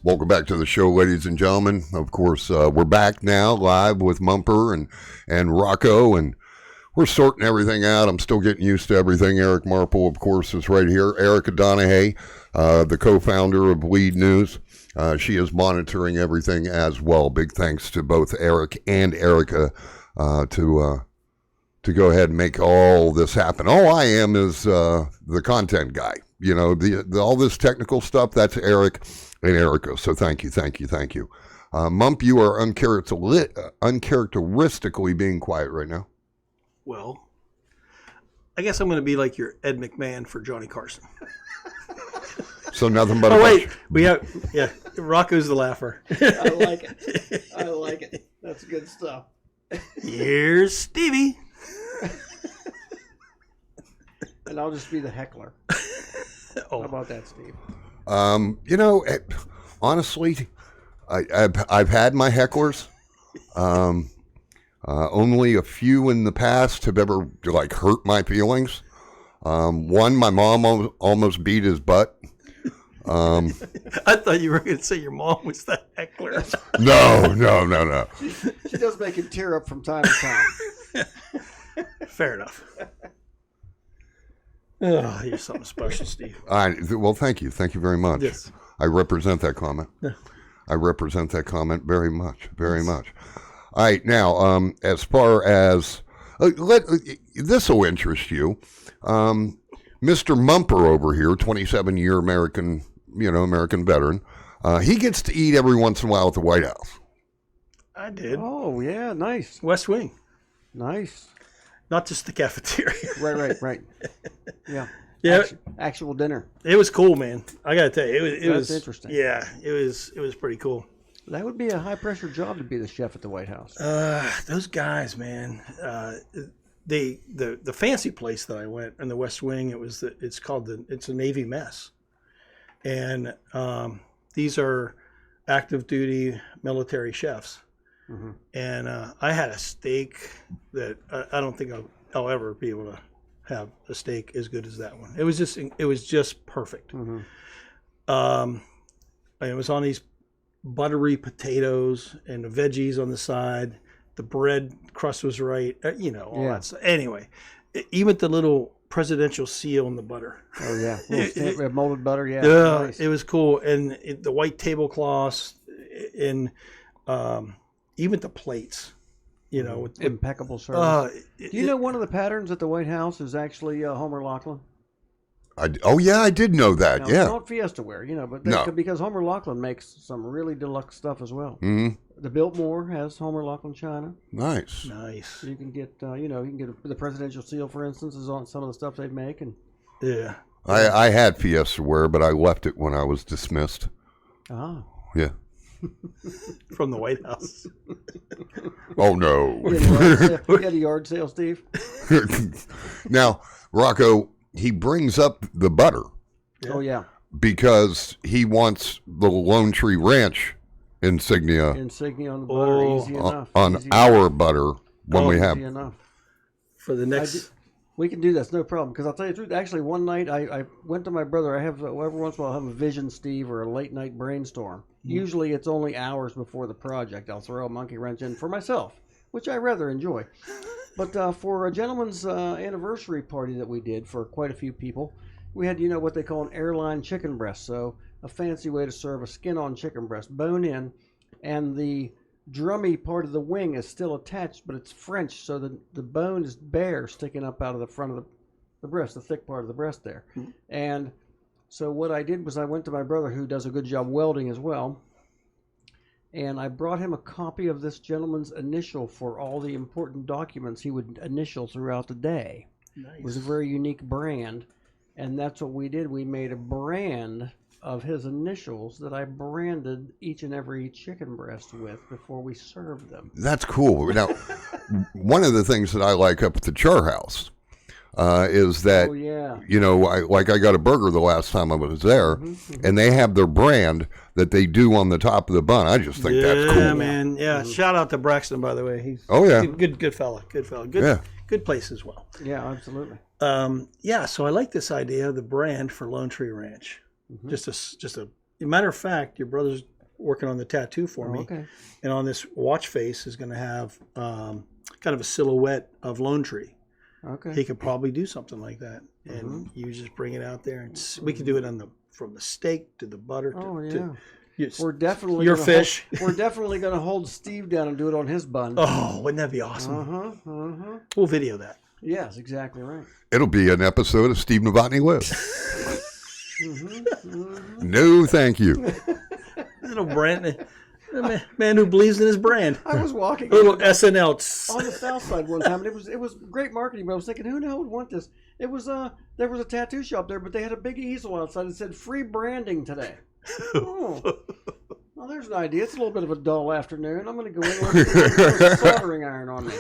B: Welcome back to the show, ladies and gentlemen. Of course, we're back now live with Mumper and Rocco, and we're sorting everything out. I'm still getting used to everything. Eric Marple, of course, is right here. Erica Donahue, the co-founder of Lead News. She is monitoring everything as well. Big thanks to both Eric and Erica to go ahead and make all this happen. All I am is the content guy. You know, all this technical stuff, that's Eric and Erica. So thank you. Mump, you are uncharacteristically being quiet right now.
C: Well, I guess I'm going to be like your Ed McMahon for Johnny Carson.
B: So nothing but
C: Rocco's the laugher.
D: I like it. That's good stuff.
C: Here's Stevie.
D: And I'll just be the heckler.
C: Oh.
D: How about that, Steve?
B: You know, honestly, I've had my hecklers. Only a few in the past have ever like hurt my feelings. One, my mom almost beat his butt.
C: I thought you were going to say your mom was the heckler.
B: No.
D: She does make him tear up from time to time.
C: Fair enough. Oh, you're something special, Steve.
B: Well, thank you. Thank you very much.
C: Yes.
B: I represent that comment.
C: Yeah.
B: I represent that comment very much. All right, now, as far as this will interest you, Mr. Mumper over here, 27-year American veteran, he gets to eat every once in a while at the White House.
C: I did.
D: Oh, yeah, nice.
C: West Wing.
D: Nice.
C: Not just the cafeteria.
D: Right. Yeah.
C: Yeah.
D: Actual dinner.
C: It was cool, man. I got to tell you, it was
D: interesting.
C: Yeah, it was pretty cool.
D: That would be a high-pressure job to be the chef at the White House.
C: Those guys, man. The fancy place that I went in the West Wing, it's a Navy mess, and these are active duty military chefs. Mm-hmm. And I had a steak that I don't think I'll ever be able to have a steak as good as that one. It was just perfect. Mm-hmm. It was on these buttery potatoes and the veggies on the side. The bread crust was right, all that stuff. Anyway, even the little presidential seal in the butter.
D: Oh yeah, molded butter. Yeah,
C: nice. It was cool, and the white tablecloths, and even the plates. With
D: impeccable service. Do you know one of the patterns at the White House is actually Homer Laughlin?
B: I did know that.
D: Now,
B: yeah,
D: not Fiesta ware, but because Homer Laughlin makes some really deluxe stuff as well.
B: Mm-hmm.
D: The Biltmore has Homer Laughlin china.
B: Nice.
D: You can get, you can get the presidential seal, for instance, is on some of the stuff they make, and
C: yeah.
B: I had Fiesta ware, but I left it when I was dismissed.
D: Ah.
B: Yeah.
C: From the White House.
B: Oh no.
D: You had a yard sale, Steve.
B: Now, Rocco, he brings up the butter.
D: Yeah. Oh yeah.
B: Because he wants the Lone Tree Ranch insignia
D: on the butter. Easy enough.
B: On our butter when we have.
D: Easy enough.
C: For the next.
D: We can do this, no problem. Because I'll tell you the truth. Actually, one night I went to my brother. I have every once in a while I have a vision, Steve, or a late night brainstorm. Usually it's only hours before the project. I'll throw a monkey wrench in for myself, which I rather enjoy. But for a gentleman's anniversary party that we did for quite a few people, we had, what they call an airline chicken breast. So a fancy way to serve a skin-on chicken breast, bone in, and the drummy part of the wing is still attached, but it's French, so the bone is bare, sticking up out of the front of the breast, the thick part of the breast there. Mm-hmm. And so what I did was I went to my brother, who does a good job welding as well, and I brought him a copy of this gentleman's initial for all the important documents he would initial throughout the day. Nice. It was a very unique brand, and that's what we did. We made a brand of his initials that I branded each and every chicken breast with before we served them.
B: That's cool. Now, one of the things that I like up at the Char House is that, I got a burger the last time I was there, and they have their brand that they do on the top of the bun. I just think that's cool.
C: Yeah, man. Yeah. Mm-hmm. Shout out to Braxton, by the way. He's good fella. Good place as well.
D: Yeah, absolutely.
C: So I like this idea of the brand for Lone Tree Ranch. Mm-hmm. Just a matter of fact, your brother's working on the tattoo for me.
D: Okay.
C: And on this watch face is going to have kind of a silhouette of Lone Tree.
D: Okay.
C: He could probably do something like that. And you just bring it out there. And we could do it from the steak to the butter.
D: We're definitely
C: your fish.
D: We're definitely going to hold Steve down and do it on his bun.
C: Oh, wouldn't that be awesome? We'll video that.
D: Yes, exactly right.
B: It'll be an episode of Steve Novotney Lives. No, thank you.
C: Little brand, the man who believes in his brand.
D: I was walking
C: A little SNL.
D: on the south side one time, and it was great marketing. But I was thinking, who the hell would want this? It was there was a tattoo shop there, but they had a big easel outside that said "free branding today." Oh, well, there's an idea. It's a little bit of a dull afternoon. I'm going to go in with a soldering iron on me.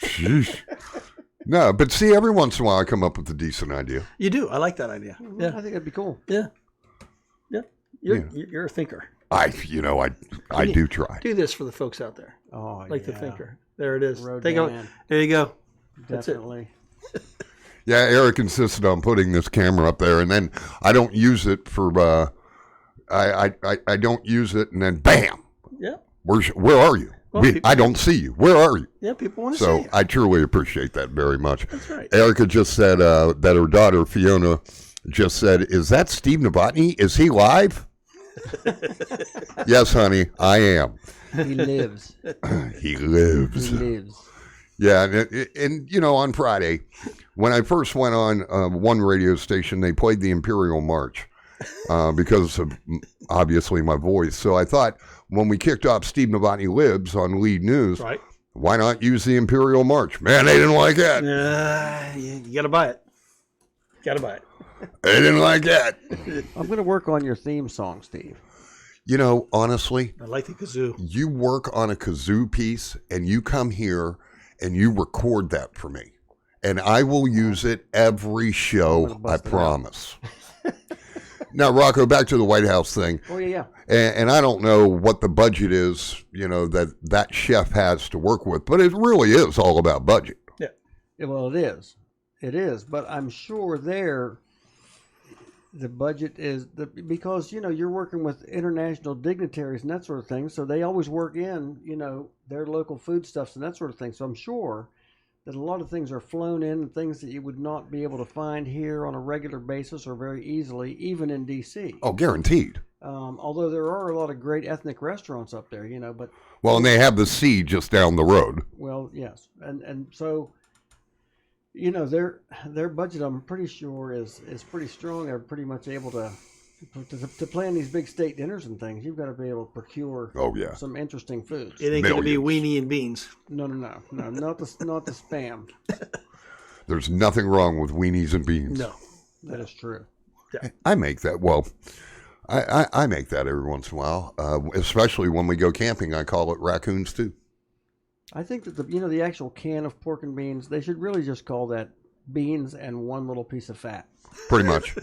B: Sheesh. No, but see, every once in a while I come up with a decent idea.
C: You do. I like that idea.
D: Yeah, I think that'd be cool.
C: Yeah. You're a thinker.
B: I do try.
C: Do this for the folks out there.
D: Oh,
C: Like the thinker. There it is.
D: Road
C: There you go. That's it.
D: Definitely.
B: Yeah, Eric insisted on putting this camera up there, and then I don't use it for. I don't use it, and then bam.
C: Yeah.
B: Where are you?
C: Well,
B: I don't see you. Where are you?
C: Yeah, people want to see
B: So
C: you.
B: I truly appreciate that very much.
C: That's right.
B: Erica just said that her daughter Fiona just said, "Is that Steve Novotney? Is he live?" Yes, honey, I am.
D: He lives.
B: He lives.
D: He lives.
B: Yeah, and on Friday, when I first went on one radio station, they played the Imperial March because of obviously my voice. So I thought when we kicked off Steve Novotney Lives on Lead News,
C: Right.
B: why not use the Imperial March? Man, they didn't like that.
C: You got to buy it. Got to buy it.
B: They didn't like that.
D: I'm going to work on your theme song, Steve.
B: Honestly,
C: I like the kazoo.
B: you work on a kazoo piece and you come here and you record that for me. And I will use it every show, I promise. Now, Rocco, back to the White House thing.
D: Oh, yeah.
B: And I don't know what the budget is, that chef has to work with, but it really is all about budget.
D: Yeah, well, it is. It is. But I'm sure the budget is because you're working with international dignitaries and that sort of thing, so they always work in their local foodstuffs and that sort of thing. So I'm sure that a lot of things are flown in and things that you would not be able to find here on a regular basis or very easily, even in D.C.
B: Oh, guaranteed.
D: Although there are a lot of great ethnic restaurants up there, but
B: well, and they have the sea just down the road.
D: well, yes, and so. Their budget, I'm pretty sure, is pretty strong. They're pretty much able to plan these big state dinners and things. You've got to be able to procure some interesting foods.
C: It ain't going to be weenie and beans.
D: No, not the spam.
B: There's nothing wrong with weenies and beans.
C: No.
D: That is true.
C: Yeah.
B: I make that. Well, I make that every once in a while, especially when we go camping. I call it raccoon stew.
D: I think that the actual can of pork and beans, they should really just call that beans and one little piece of fat.
B: Pretty much.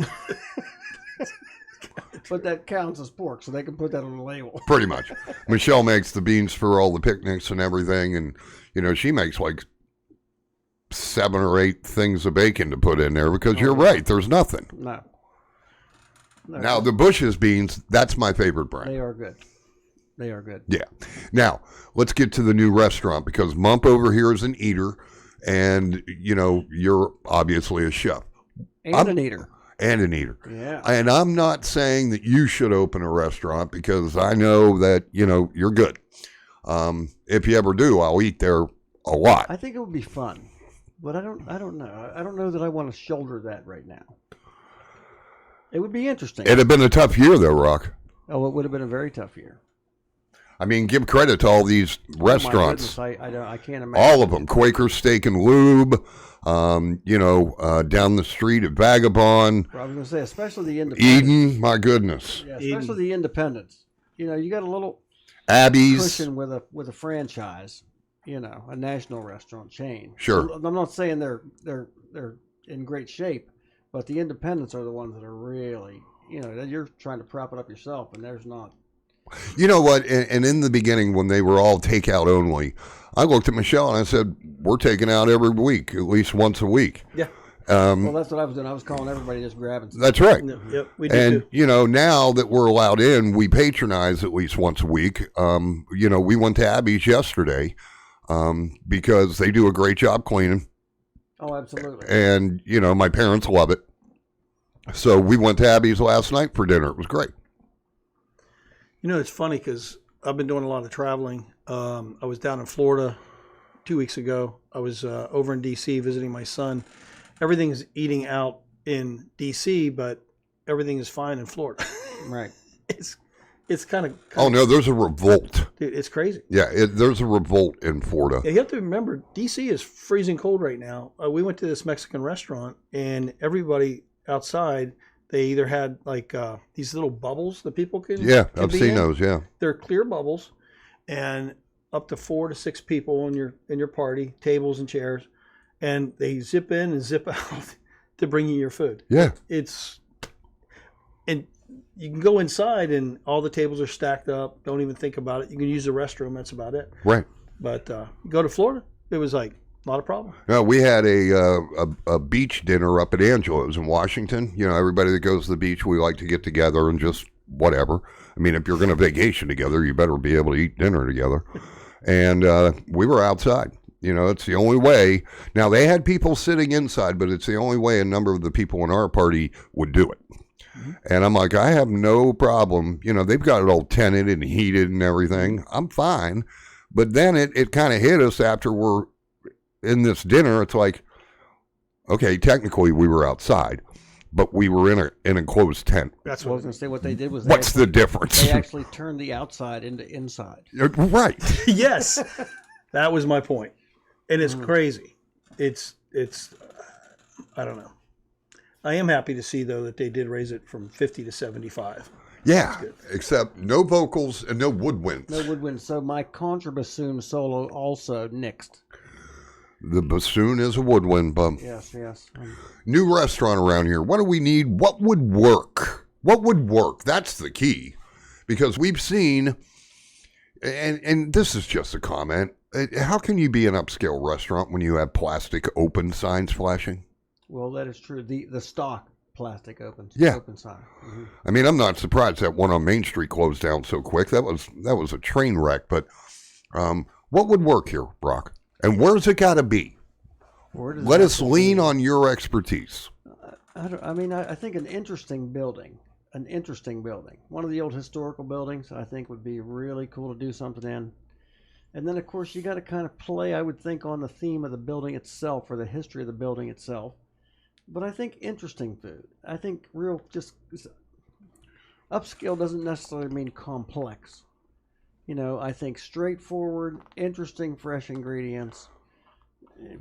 D: But that counts as pork, so they can put that on the label.
B: Pretty much. Michelle makes the beans for all the picnics and everything, and she makes like 7 or 8 things of bacon to put in there because you're right, there's nothing.
D: No.
B: Now the Bush's beans, that's my favorite brand.
D: They are good. They are good.
B: Yeah. Now, let's get to the new restaurant because Mump over here is an eater and, you're obviously a chef.
D: And an eater.
B: And an eater.
D: Yeah.
B: And I'm not saying that you should open a restaurant because I know that, you're good. If you ever do, I'll eat there a lot.
D: I think it would be fun, but I don't know. I don't know that I want to shoulder that right now. It would be interesting.
B: It'd have been a tough year though, Rock.
D: Oh, it would have been a very tough year.
B: I mean, give credit to all these restaurants.
D: Oh my goodness, I can't imagine.
B: All of them. Quaker Steak and Lube, down the street at Vagabond.
D: I was going to say, especially the independents.
B: Eden, my goodness.
D: Yeah, especially the independents. You got a little
B: Abby's.
D: cushion with a franchise, a national restaurant chain.
B: Sure.
D: I'm not saying they're in great shape, but the independents are the ones that are really, you're trying to prop it up yourself, and there's not.
B: You know what? And in the beginning, when they were all takeout only, I looked at Michelle and I said, we're taking out every week, at least once a week.
C: Yeah.
D: Well, that's what I was doing. I was calling everybody, just grabbing stuff.
B: That's right.
C: Yep, we do
B: And,
C: too.
B: you know, now that we're allowed in, we patronize at least once a week. You know, we went to Abby's yesterday because they do a great job cleaning.
D: Oh, absolutely.
B: And, you know, my parents love it. So we went to Abby's last night for dinner. It was great.
C: You know, it's funny because I've been doing a lot of traveling. I was down in Florida 2 weeks ago. I was over in D.C. visiting my son. Everything's eating out in D.C., but everything is fine in Florida.
D: Right.
C: It's kind of
B: Oh, no, there's a revolt.
C: dude, it's crazy.
B: Yeah, there's a revolt in Florida.
C: Yeah, you have to remember, D.C. is freezing cold right now. We went to this Mexican restaurant, and everybody outside, they either had like these little bubbles that people can
B: Yeah,
C: can
B: I've
C: be
B: seen
C: in.
B: those, yeah.
C: They're clear bubbles, and up to 4 to 6 people in your party, tables and chairs, and they zip in and zip out to bring you your food.
B: Yeah.
C: And you can go inside, and all the tables are stacked up. Don't even think about it. You can use the restroom. That's about it.
B: Right.
C: But you go to Florida, it was like not a problem.
B: No, we had a beach dinner up at Angelo's in Washington. You know, everybody that goes to the beach, we like to get together and just whatever. I mean, if you're going to vacation together, you better be able to eat dinner together. And we were outside. You know, it's the only way. Now, they had people sitting inside, but it's the only way a number of the people in our party would do it. Mm-hmm. And I'm like, I have no problem. You know, they've got it all tented and heated and everything. I'm fine. But then it kind of hit us after we're in this dinner. It's like, okay, technically we were outside, but we were in an enclosed tent.
C: That's
D: Well, I
C: what
D: was going to say what they did was
B: What's the difference?
D: they actually turned the outside into inside.
B: Right.
C: yes, that was my point. And it's crazy. It's I don't know. I am happy to see though that they did raise it from 50 to 75.
B: Yeah, except no vocals and no woodwinds.
D: No woodwind. So my contrabassoon solo also nixed.
B: The bassoon is a woodwind bump.
D: Yes, yes.
B: New restaurant around here. What do we need? What would work? What would work? That's the key. Because we've seen, and this is just a comment, how can you be an upscale restaurant when you have plastic open signs flashing?
D: Well, that is true. The stock plastic open sign. Mm-hmm.
B: I mean, I'm not surprised that one on Main Street closed down so quick. That was a train wreck. But what would work here, Brock? And where's it got to be? Let us lean on your expertise.
D: I think an interesting building. One of the old historical buildings, I think, would be really cool to do something in. And then, of course, you got to kind of play, I would think, on the theme of the building itself or the history of the building itself. But I think interesting food. I think upscale doesn't necessarily mean complex. You know, I think straightforward, interesting, fresh ingredients,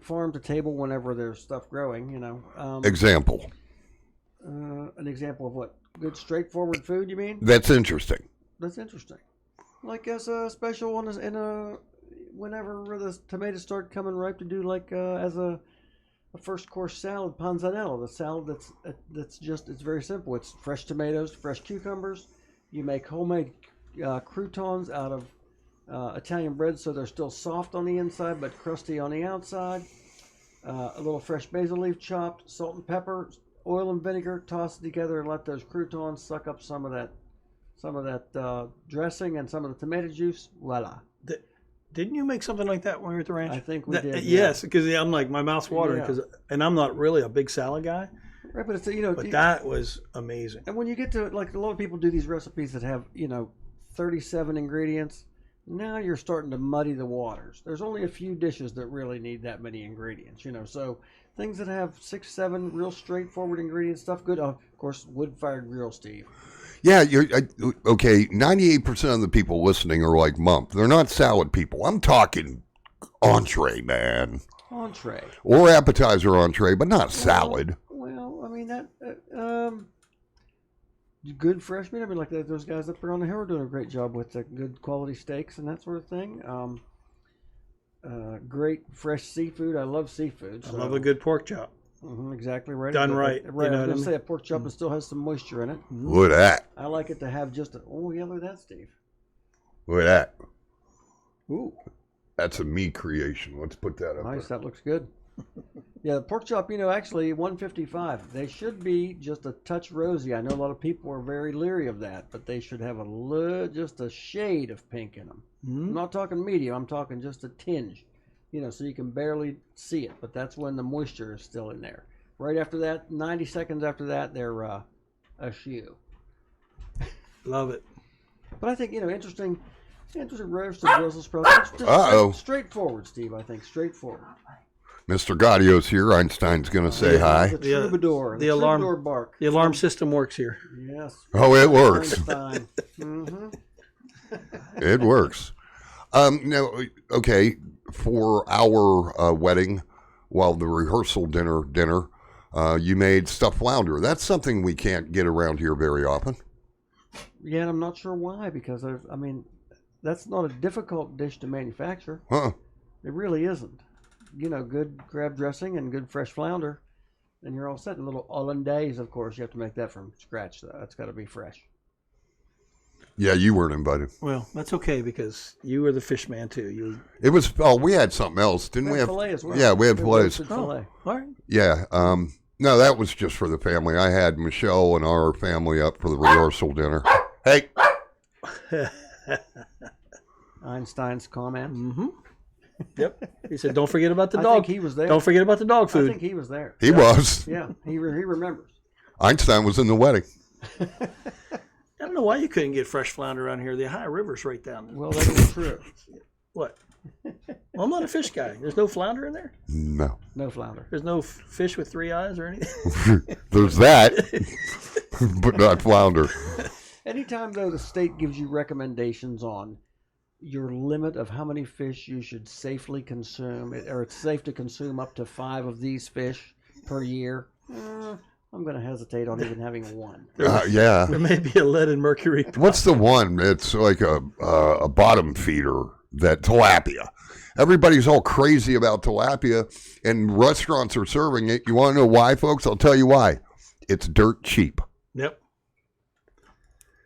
D: farm to table whenever there's stuff growing, you know.
B: Example.
D: An example of what? Good straightforward food, you mean?
B: That's interesting.
D: That's interesting. Like as a special one whenever the tomatoes start coming ripe to do like as a first course salad, panzanella, the salad it's very simple. It's fresh tomatoes, fresh cucumbers. You make homemade croutons out of Italian bread, so they're still soft on the inside but crusty on the outside. A little fresh basil leaf chopped, salt and pepper, oil and vinegar, toss it together and let those croutons suck up some of that dressing and some of the tomato juice. Voila.
C: Didn't you make something like that when we were at the ranch?
D: I think we did.
C: Yes, because I'm like, my mouth's watering, and I'm not really a big salad guy.
D: Right, but
C: that was amazing.
D: And when you get to like a lot of people do these recipes that have 37 ingredients, now you're starting to muddy the waters. There's only a few dishes that really need that many ingredients, so things that have 6, 7 real straightforward ingredients, stuff good. Of course, wood-fired grill, Steve.
B: Yeah, okay. 98% of the people listening are like Mump. They're not salad people. I'm talking entree, man.
D: Entree.
B: Or appetizer entree, but not salad.
D: Well, I mean that. Good fresh meat. I mean, like those guys up there on the hill are doing a great job with good quality steaks and that sort of thing. Great fresh seafood. I love seafood.
C: I love a good pork chop.
D: Mm-hmm, exactly right.
C: Done right.
D: Right. I was going to say a pork chop still has some moisture in it.
B: Look at that.
D: I like it to have just look at that, Steve.
B: Look at that.
C: Ooh.
B: That's a me creation. Let's put that up
D: Nice.
B: there.
D: That looks good. Yeah, the pork chop, actually 155. They should be just a touch rosy. I know a lot of people are very leery of that, but they should have just a shade of pink in them. I'm not talking medium. I'm talking just a tinge, so you can barely see it. But that's when the moisture is still in there. Right after that, 90 seconds after that, they're a shoe.
C: Love it.
D: But I think, interesting roast of Brussels sprouts. Just straightforward, Steve, I think. Straightforward.
B: Mr. Gaudio's here. Einstein's going to say hi.
D: The troubadour. The
C: alarm
D: troubadour bark.
C: The alarm system works here.
D: Yes.
B: Oh, it works.
D: Mm-hmm.
B: It works. Now, okay, for our wedding, while the rehearsal dinner, you made stuffed flounder. That's something we can't get around here very often.
D: Yeah, and I'm not sure why, because that's not a difficult dish to manufacture.
B: Huh.
D: It really isn't. Good crab dressing and good fresh flounder, and you're all set. And a little hollandaise, of course, you have to make that from scratch, though. That's got to be fresh.
B: Yeah, you weren't invited.
C: Well, that's okay because you were the fish man too.
B: It was. Oh, we had something else, didn't we? Have
D: filet as well.
B: Yeah, we had fillets.
D: Filet.
C: All right.
B: Yeah. No, that was just for the family. I had Michelle and our family up for the rehearsal dinner. Hey.
D: Einstein's comment.
C: Mm-hmm. Yep. He said, "Don't forget about the dog."
D: I think he was there.
C: Don't forget about the dog food.
D: I think he was there.
B: He was.
D: Yeah, he remembers.
B: Einstein was in the wedding.
C: I don't know why you couldn't get fresh flounder around here. The Ohio River's right down there.
D: Well, that is true.
C: What? Well, I'm not a fish guy. There's no flounder in there?
B: No.
D: No flounder.
C: There's no fish with 3 eyes or anything?
B: There's that, but not flounder.
D: Anytime, though, the state gives you recommendations on your limit of how many fish you should safely consume, or it's safe to consume up to 5 of these fish per year, I'm going to hesitate on even having one.
B: Yeah.
C: There may be a lead and mercury problem.
B: What's the one? It's like a bottom feeder, that tilapia. Everybody's all crazy about tilapia, and restaurants are serving it. You want to know why, folks? I'll tell you why. It's dirt cheap.
C: Yep.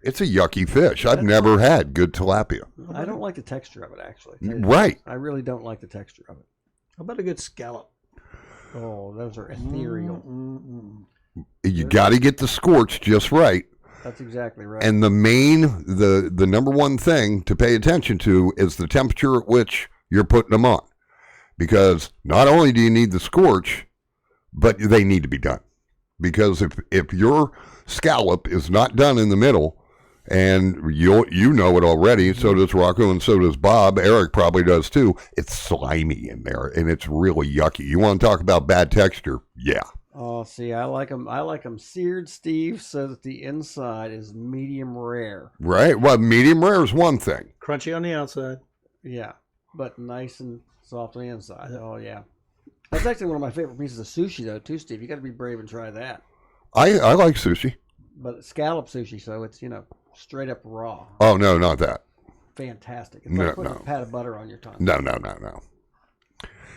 B: It's a yucky fish. I've never had good tilapia.
D: I don't like the texture of it, actually.
B: Right.
D: I really don't like the texture of it.
C: How about a good scallop?
D: Oh, those are ethereal.
B: You got to get the scorch just right.
D: That's exactly right.
B: And the number one thing to pay attention to is the temperature at which you're putting them on. Because not only do you need the scorch, but they need to be done. Because if your scallop is not done in the middle, and you know it already, so does Rocco and so does Bob, Eric probably does too, it's slimy in there, and it's really yucky. You want to talk about bad texture? Yeah. Oh,
D: see, I like them seared, Steve, so that the inside is medium rare.
B: Right. Well, medium rare is one thing.
C: Crunchy on the outside.
D: Yeah, but nice and soft on the inside. Oh, yeah. That's actually one of my favorite pieces of sushi, though, too, Steve. You got to be brave and try that.
B: I like sushi.
D: But scallop sushi, so it's, straight up raw.
B: Oh, no, not that.
D: Fantastic. It's like putting a pat of butter on your tongue.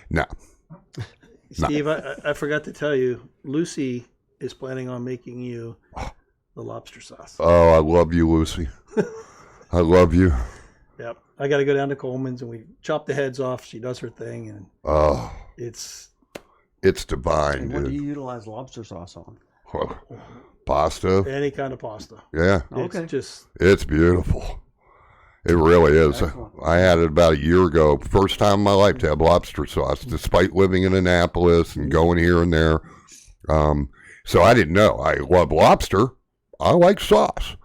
B: No.
C: Steve, I forgot to tell you, Lucy is planning on making you the lobster sauce.
B: Oh, I love you, Lucy. I love you.
C: Yep. I got to go down to Coleman's and we chop the heads off. She does her thing, and it's
B: divine,
D: and
B: dude.
D: what do you utilize lobster sauce on?
B: Well, pasta.
C: Any kind of pasta.
B: Yeah.
D: Okay.
B: It's beautiful. It really is.
D: Excellent.
B: I had it about a year ago. First time in my life to have lobster sauce, despite living in Annapolis and going here and there. So I didn't know. I love lobster. I like sauce.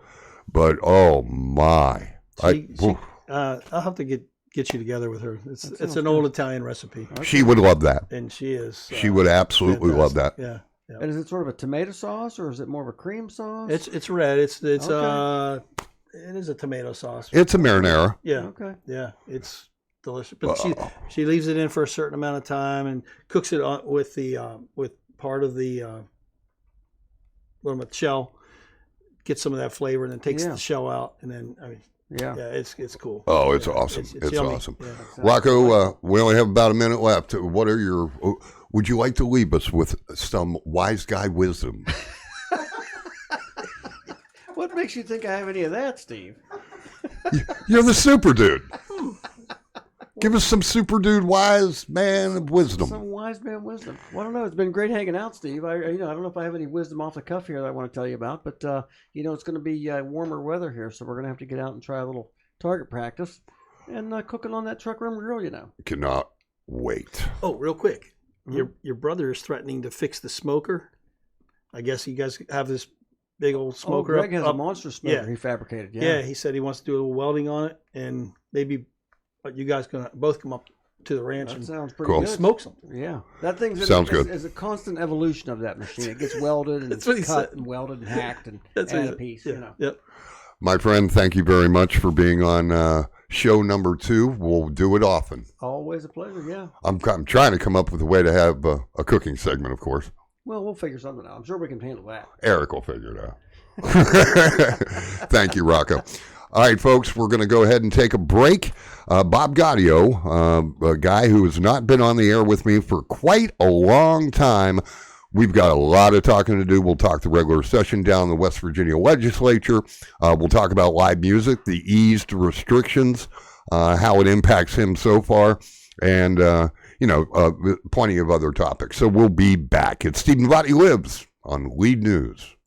B: But, oh, my.
C: I'll have to get you together with her. It's an old Italian recipe.
B: Okay. She would love that.
C: And she is.
B: She would absolutely love that.
C: Yeah.
D: And is it sort of a tomato sauce, or is it more of a cream sauce?
C: It's red. It's
D: okay.
C: It is a tomato sauce.
B: It's a marinara.
C: Yeah.
D: Okay.
C: Yeah. It's delicious. But she leaves it in for a certain amount of time and cooks it with part of the shell. Gets some of that flavor and then takes the shell out, and then it's cool.
B: Oh, it's awesome. It's awesome.
C: Yeah.
B: Rocco, we only have about a minute left. What are your? Would you like to leave us with some wise guy wisdom?
D: What makes you think I have any of that, Steve?
B: You're the super dude. Give us some super dude wise man of wisdom.
D: Some wise man wisdom. Well, I don't know. It's been great hanging out, Steve. I don't know if I have any wisdom off the cuff here that I want to tell you about, but it's going to be warmer weather here, so we're going to have to get out and try a little target practice and cooking on that truck room grill.
B: Cannot wait.
C: Oh, real quick, your brother is threatening to fix the smoker. I guess you guys have this big old smoker.
D: Greg has a monster smoker he fabricated.
C: Yeah, he said he wants to do a little welding on it, and maybe you guys can both come up to the ranch and
D: sounds pretty
B: cool.
D: good.
C: Smoke something.
D: Yeah, that thing's
B: good.
D: Is a constant evolution of that machine. It gets welded and cut and welded and hacked and add a piece.
C: Yeah. Yep.
B: My friend, thank you very much for being on show number 2. We'll do it often.
D: Always a pleasure. Yeah.
B: I'm trying to come up with a way to have a cooking segment, of course.
D: Well, we'll figure something out. I'm sure we can handle that.
B: Eric will figure it out. Thank you, Rocco. All right, folks, we're going to go ahead and take a break. Bob Gaudio, a guy who has not been on the air with me for quite a long time. We've got a lot of talking to do. We'll talk the regular session down in the West Virginia legislature. We'll talk about live music, the eased restrictions, how it impacts him so far, and, plenty of other topics. So we'll be back. It's Steve Novotney Lives on Lead News.